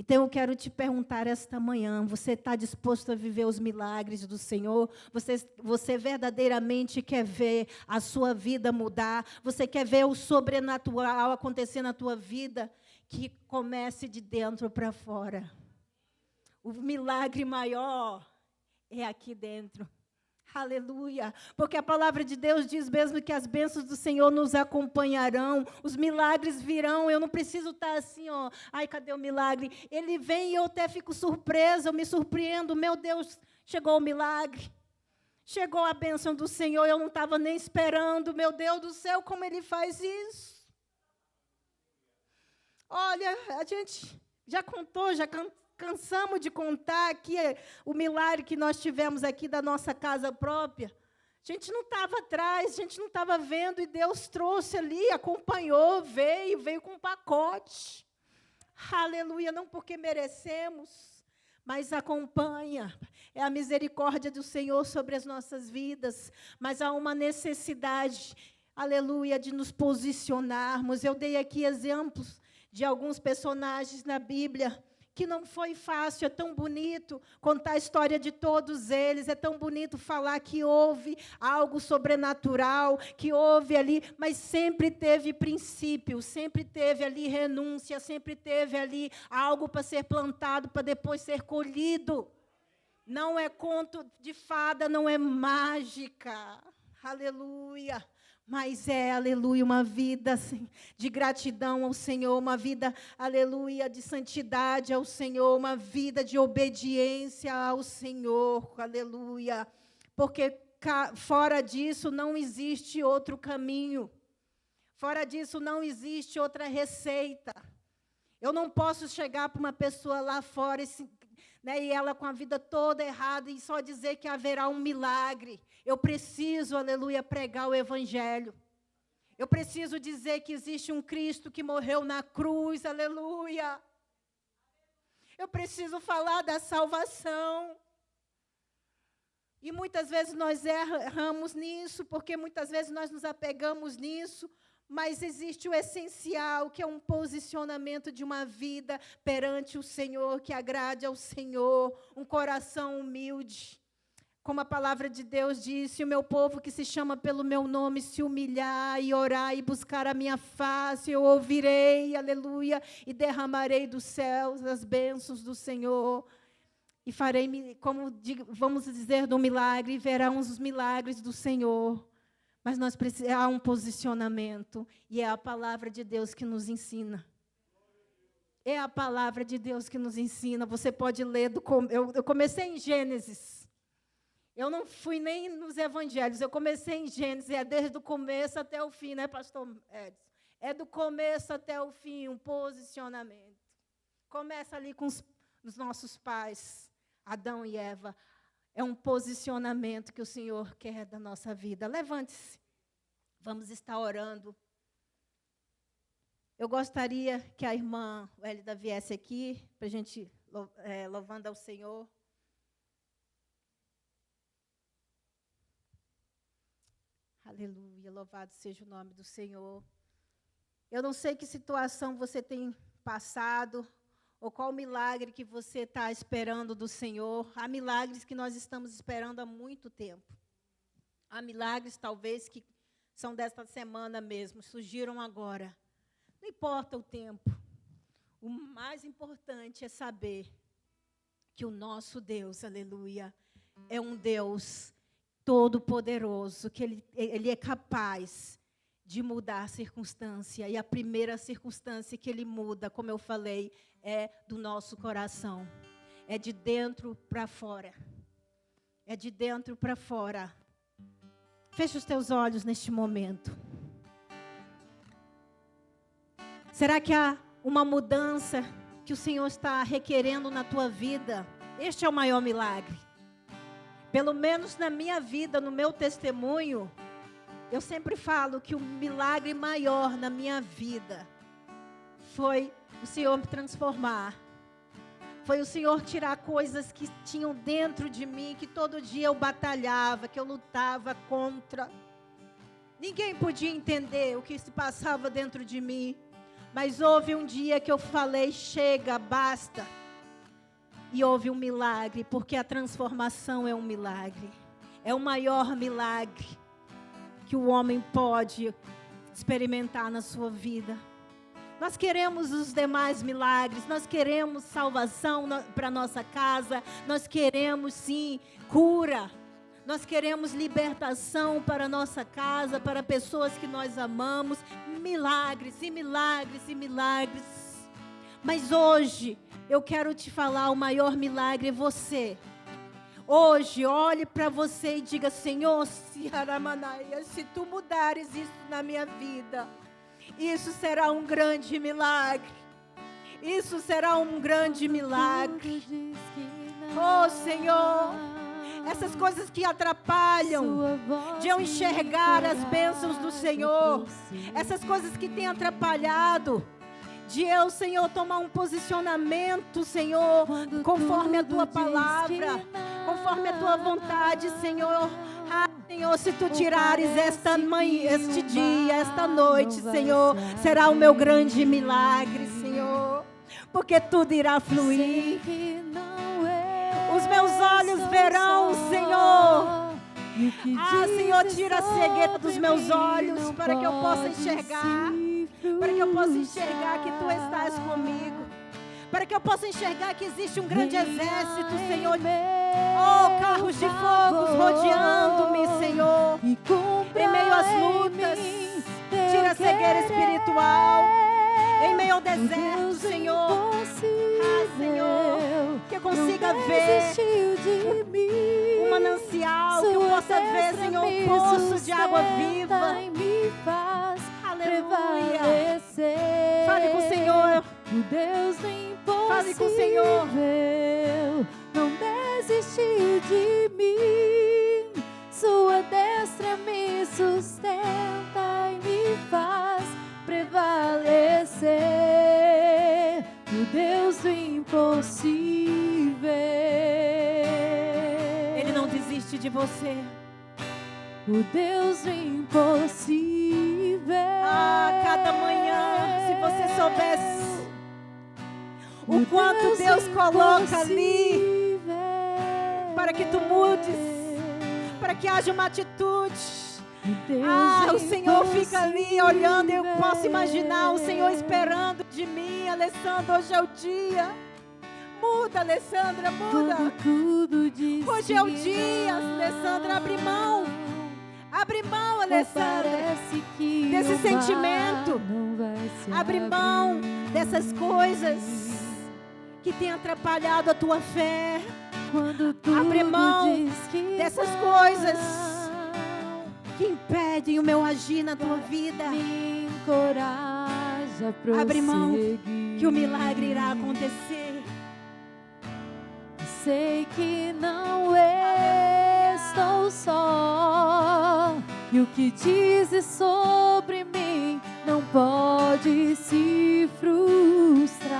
Speaker 1: Então, eu quero te perguntar esta manhã, você está disposto a viver os milagres do Senhor? Você verdadeiramente quer ver a sua vida mudar? Você quer ver o sobrenatural acontecer na tua vida? Que comece de dentro para fora. O milagre maior é aqui dentro. Aleluia, porque a palavra de Deus diz mesmo que as bênçãos do Senhor nos acompanharão, os milagres virão. Eu não preciso estar assim, ó, ai, cadê o milagre? Ele vem e eu até fico surpresa, eu me surpreendo, meu Deus, chegou o milagre, chegou a bênção do Senhor, eu não estava nem esperando, meu Deus do céu, como Ele faz isso? Olha, a gente já contou, cansamos de contar aqui o milagre que nós tivemos aqui da nossa casa própria. A gente não estava atrás, a gente não estava vendo, e Deus trouxe ali, acompanhou, veio com um pacote. Aleluia, não porque merecemos, mas acompanha. É a misericórdia do Senhor sobre as nossas vidas, mas há uma necessidade, aleluia, de nos posicionarmos. Eu dei aqui exemplos de alguns personagens na Bíblia, que não foi fácil. É tão bonito contar a história de todos eles, é tão bonito falar que houve algo sobrenatural, que houve ali, mas sempre teve princípio, sempre teve ali renúncia, sempre teve ali algo para ser plantado, para depois ser colhido. Não é conto de fada, não é mágica. Aleluia. Mas aleluia, uma vida assim, de gratidão ao Senhor, uma vida, aleluia, de santidade ao Senhor, uma vida de obediência ao Senhor, aleluia. Porque fora disso não existe outro caminho, fora disso não existe outra receita. Eu não posso chegar para uma pessoa lá fora e ela com a vida toda errada e só dizer que haverá um milagre. Eu preciso, aleluia, pregar o Evangelho. Eu preciso dizer que existe um Cristo que morreu na cruz, aleluia. Eu preciso falar da salvação. E muitas vezes nós erramos nisso, porque muitas vezes nós nos apegamos nisso, mas existe o essencial, que é um posicionamento de uma vida perante o Senhor, que agrade ao Senhor, um coração humilde. Como a palavra de Deus disse, o meu povo que se chama pelo meu nome se humilhar e orar e buscar a minha face, eu ouvirei, aleluia, e derramarei dos céus as bênçãos do Senhor. E farei, como vamos dizer, do milagre, verão os milagres do Senhor. Mas há um posicionamento, e é a palavra de Deus que nos ensina. É a palavra de Deus que nos ensina. Você pode ler, eu comecei em Gênesis. Eu não fui nem nos evangelhos, eu comecei em Gênesis, é desde o começo até o fim, né, pastor Edson? É do começo até o fim, um posicionamento. Começa ali com os nossos pais, Adão e Eva. É um posicionamento que o Senhor quer da nossa vida. Levante-se. Vamos estar orando. Eu gostaria que a irmã Hélida viesse aqui, para a gente louvando ao Senhor. Aleluia, louvado seja o nome do Senhor. Eu não sei que situação você tem passado, Ou qual milagre que você está esperando do Senhor? Há milagres que nós estamos esperando há muito tempo. Há milagres, talvez, que são desta semana mesmo, surgiram agora. Não importa o tempo. O mais importante é saber que o nosso Deus, aleluia, é um Deus todo-poderoso, que Ele é capaz de mudar a circunstância. E a primeira circunstância que Ele muda, como eu falei, é do nosso coração. É de dentro para fora. É de dentro para fora. Feche os teus olhos neste momento. Será que há uma mudança que o Senhor está requerendo na tua vida? Este é o maior milagre. Pelo menos na minha vida, no meu testemunho, eu sempre falo que o milagre maior na minha vida foi o Senhor me transformar. Foi o Senhor tirar coisas que tinham dentro de mim, que todo dia eu batalhava, que eu lutava contra. Ninguém podia entender o que se passava dentro de mim. Mas houve um dia que eu falei, chega, basta. E houve um milagre, porque a transformação é um milagre. É o maior milagre que o homem pode experimentar na sua vida. Nós queremos os demais milagres, nós queremos salvação para nossa casa, nós queremos sim cura, nós queremos libertação para nossa casa, para pessoas que nós amamos, milagres e milagres e milagres. Mas hoje eu quero te falar, o maior milagre é você. Hoje, olhe para você e diga, Senhor, se tu mudares isso na minha vida, isso será um grande milagre. Isso será um grande milagre. Oh, Senhor, essas coisas que atrapalham de eu enxergar as bênçãos do Senhor, essas coisas que têm atrapalhado de eu, Senhor, tomar um posicionamento, Senhor, conforme a Tua palavra, conforme a Tua vontade, Senhor. Ah, Senhor, se Tu tirares esta manhã, este dia, esta noite, Senhor, será o meu grande milagre, Senhor, porque tudo irá fluir. Os meus olhos verão, Senhor. Ah, Senhor, tira a cegueira dos meus olhos para que eu possa enxergar. Para que eu possa enxergar que Tu estás comigo. Para que eu possa enxergar que existe um grande exército, Senhor. Oh, carros de fogo rodeando-me, Senhor. Em meio às lutas, tira a cegueira espiritual. Em meio ao deserto, Senhor. Ah, Senhor, que eu consiga ver um manancial, que eu possa ver, Senhor, um poço de água viva. Aleluia. Fale com o Senhor.
Speaker 2: O Deus do impossível
Speaker 1: Fale com o Senhor.
Speaker 2: Não desistiu de mim. Sua destra me sustenta e me faz prevalecer. O Deus do impossível.
Speaker 1: Ele não desiste de você.
Speaker 2: O Deus do impossível.
Speaker 1: Ah, cada manhã, se você soubesse o quanto Deus coloca ali para que tu mudes, para que haja uma atitude. Ah, o Senhor fica ali olhando. Eu posso imaginar o Senhor esperando de mim. Alessandra, hoje é o dia. Muda, Alessandra, muda. Hoje é o dia, Alessandra, abre mão. Abre mão, Alessandra, desse sentimento. Abre mão dessas coisas que têm atrapalhado a tua fé. Abre mão dessas coisas que impedem o meu agir na tua vida. Abre mão que o milagre irá acontecer.
Speaker 2: Sei que não estou só, e o que dizes sobre mim não pode se frustrar.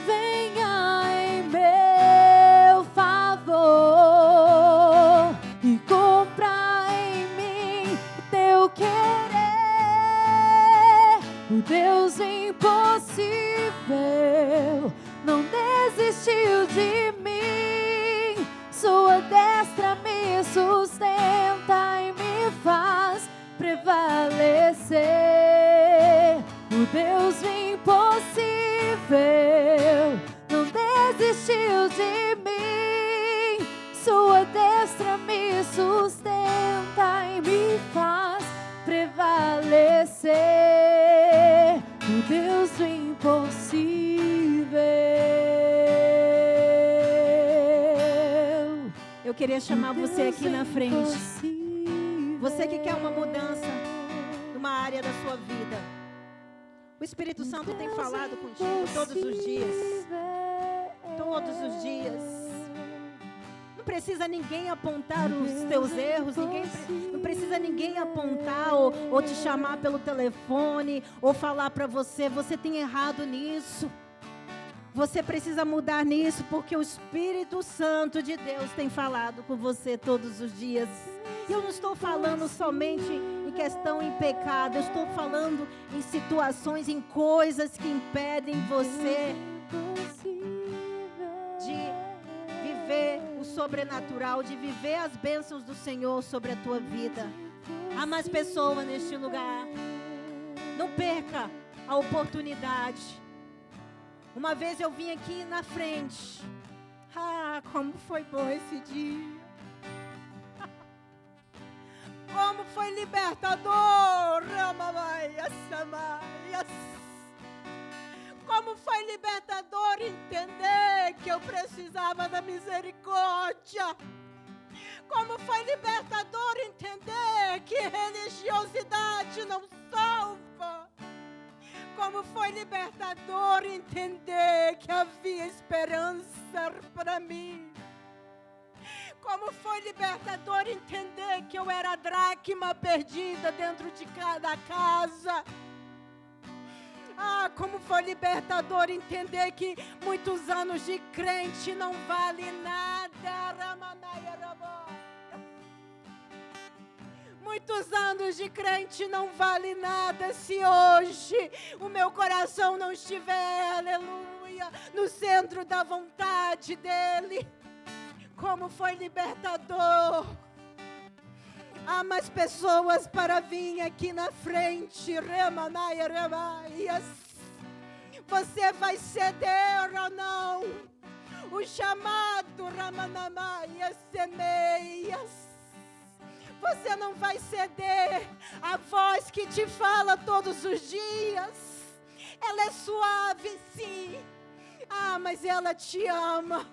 Speaker 2: Venha em meu favor e compra em mim o teu querer. O Deus em desistiu de mim. Sua destra me sustenta e me faz prevalecer. O Deus do impossível.
Speaker 1: Eu queria chamar você aqui na frente. Você que quer uma mudança numa área da sua vida. O Espírito Santo tem falado contigo todos os dias. Todos os dias. Não precisa ninguém apontar os teus erros. Não precisa ninguém apontar ou te chamar pelo telefone ou falar para você, você tem errado nisso. Você precisa mudar nisso, porque o Espírito Santo de Deus tem falado com você todos os dias. E eu não estou falando somente em questão em pecado, eu estou falando em situações, em coisas que impedem você de viver o sobrenatural, de viver as bênçãos do Senhor sobre a tua vida. Há mais pessoas neste lugar. Não perca a oportunidade. Uma vez eu vim aqui na frente. Ah, como foi bom esse dia. Como foi libertador. Como foi libertador entender que eu precisava da misericórdia. Como foi libertador entender que religiosidade não salva. Como foi libertador entender que havia esperança para mim. Como foi libertador entender que eu era a dracma perdida dentro de cada casa. Ah, como foi libertador entender que muitos anos de crente não vale nada. Muitos anos de crente não vale nada se hoje o meu coração não estiver, aleluia, no centro da vontade dEle. Como foi libertador. Há mais pessoas para vir aqui na frente. Você vai ceder ou não? O chamado Ramanamaias semeias. Você não vai ceder a voz que te fala todos os dias. Ela é suave, sim. Ah, mas ela te ama.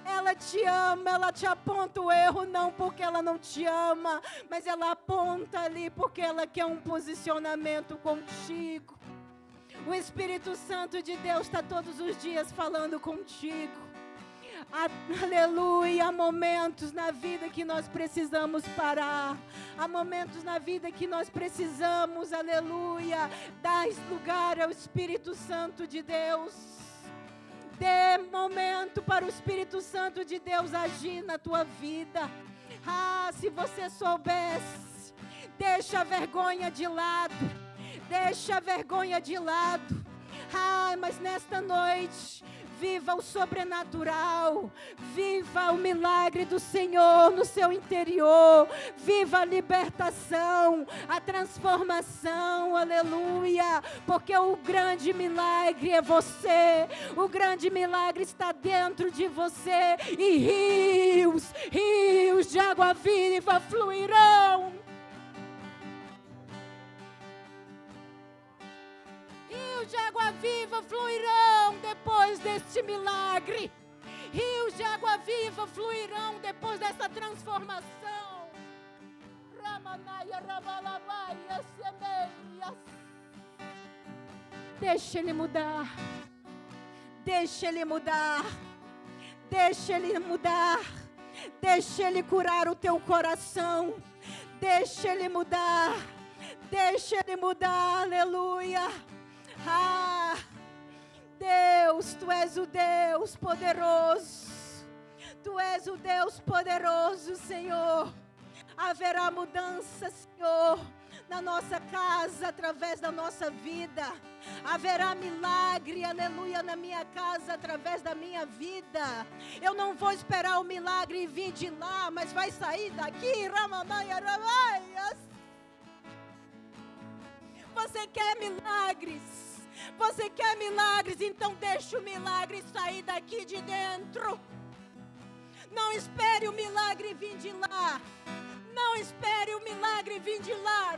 Speaker 1: Ela te ama, ela te aponta o erro, não porque ela não te ama, mas ela aponta ali porque ela quer um posicionamento contigo. O Espírito Santo de Deus está todos os dias falando contigo. Aleluia, há momentos na vida que nós precisamos parar. Há momentos na vida que nós precisamos, aleluia, dar lugar ao Espírito Santo de Deus. Dê momento para o Espírito Santo de Deus agir na tua vida. Ah, se você soubesse, deixa a vergonha de lado. Deixa a vergonha de lado. Ah, mas nesta noite, viva o sobrenatural, viva o milagre do Senhor no seu interior, viva a libertação, a transformação, aleluia, porque o grande milagre é você, o grande milagre está dentro de você, e rios de água viva fluirão. De água viva fluirão depois deste milagre. Rios de água viva fluirão depois dessa transformação. Deixa Ele mudar. Deixa Ele mudar. Deixa Ele mudar. Deixa Ele curar o teu coração. Deixa Ele mudar. Deixa Ele mudar. Aleluia. Ah, Deus, Tu és o Deus poderoso. Tu és o Deus poderoso, Senhor. Haverá mudança, Senhor, na nossa casa, através da nossa vida. Haverá milagre, aleluia, na minha casa, através da minha vida. Eu não vou esperar o milagre vir de lá, mas vai sair daqui. Você quer milagres? Você quer milagres? Então deixa o milagre sair daqui de dentro. Não espere o milagre vir de lá. Não espere o milagre vir de lá.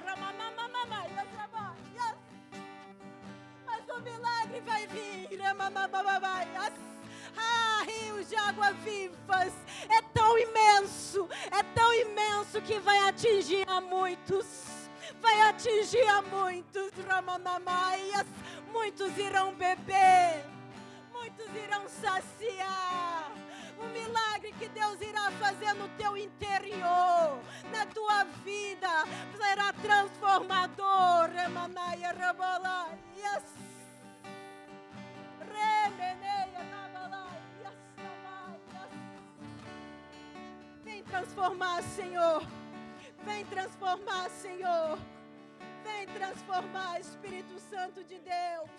Speaker 1: Mas o milagre vai vir. Rios de água vivas. É tão imenso que vai atingir a muitos. Vai atingir a muitos. Muitos irão beber. Muitos irão saciar. O milagre que Deus irá fazer no teu interior, na tua vida, será transformador. Vem transformar, Senhor. Vem transformar, Senhor. Vem transformar, Espírito Santo de Deus.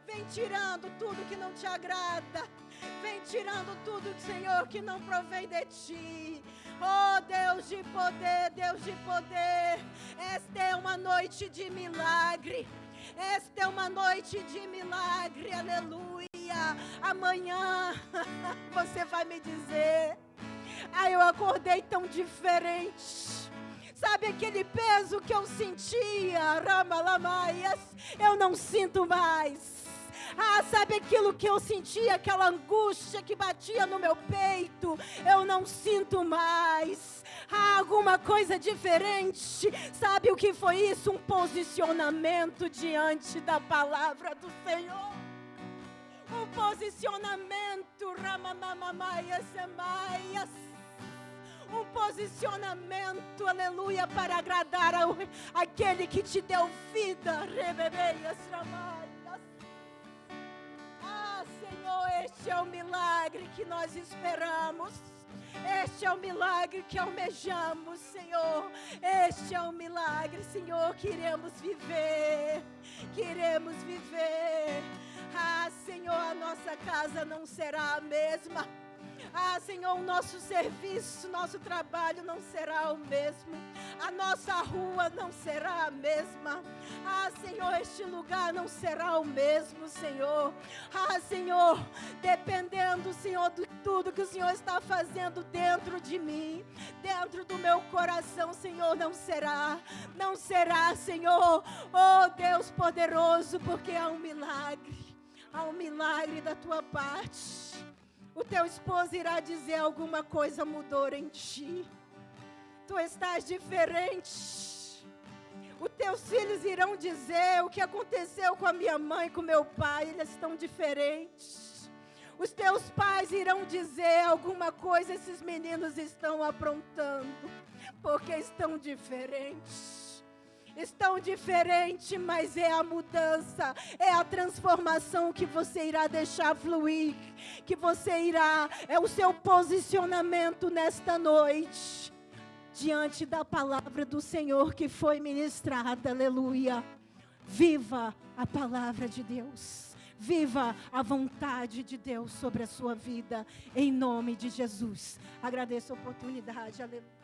Speaker 1: Vem tirando tudo que não te agrada. Vem tirando tudo, Senhor, que não provém de ti. Oh, Deus de poder, Deus de poder. Esta é uma noite de milagre. Esta é uma noite de milagre, aleluia. Amanhã você vai me dizer: eu acordei tão diferente. Sabe aquele peso que eu sentia, Ramalamaias? Eu não sinto mais. Sabe aquilo que eu sentia, aquela angústia que batia no meu peito? Eu não sinto mais. Alguma coisa diferente. Sabe o que foi isso? Um posicionamento diante da palavra do Senhor. Um posicionamento, Ramamamaias, Semaias. Um posicionamento, aleluia, para agradar aquele que te deu vida. Rebebeias, Ramaias. Senhor, este é o milagre que nós esperamos. Este é o milagre que almejamos, Senhor. Este é o milagre, Senhor, que iremos viver. Queremos viver. Senhor, a nossa casa não será a mesma. Senhor, o nosso serviço, nosso trabalho não será o mesmo. A nossa rua não será a mesma. Senhor, este lugar não será o mesmo, Senhor. Senhor, dependendo, Senhor, de tudo que o Senhor está fazendo dentro de mim, dentro do meu coração, Senhor, não será. Não será, Senhor. Oh, Deus poderoso, porque há um milagre. Há um milagre da tua parte. O teu esposo irá dizer: alguma coisa mudou em ti. Tu estás diferente. Os teus filhos irão dizer: o que aconteceu com a minha mãe, com meu pai, eles estão diferentes. Os teus pais irão dizer: alguma coisa esses meninos estão aprontando, porque estão diferentes. Estão diferentes, mas é a mudança, é a transformação que você irá deixar fluir, que você irá, é o seu posicionamento nesta noite, diante da palavra do Senhor que foi ministrada, aleluia. Viva a palavra de Deus, viva a vontade de Deus sobre a sua vida, em nome de Jesus. Agradeço a oportunidade, aleluia.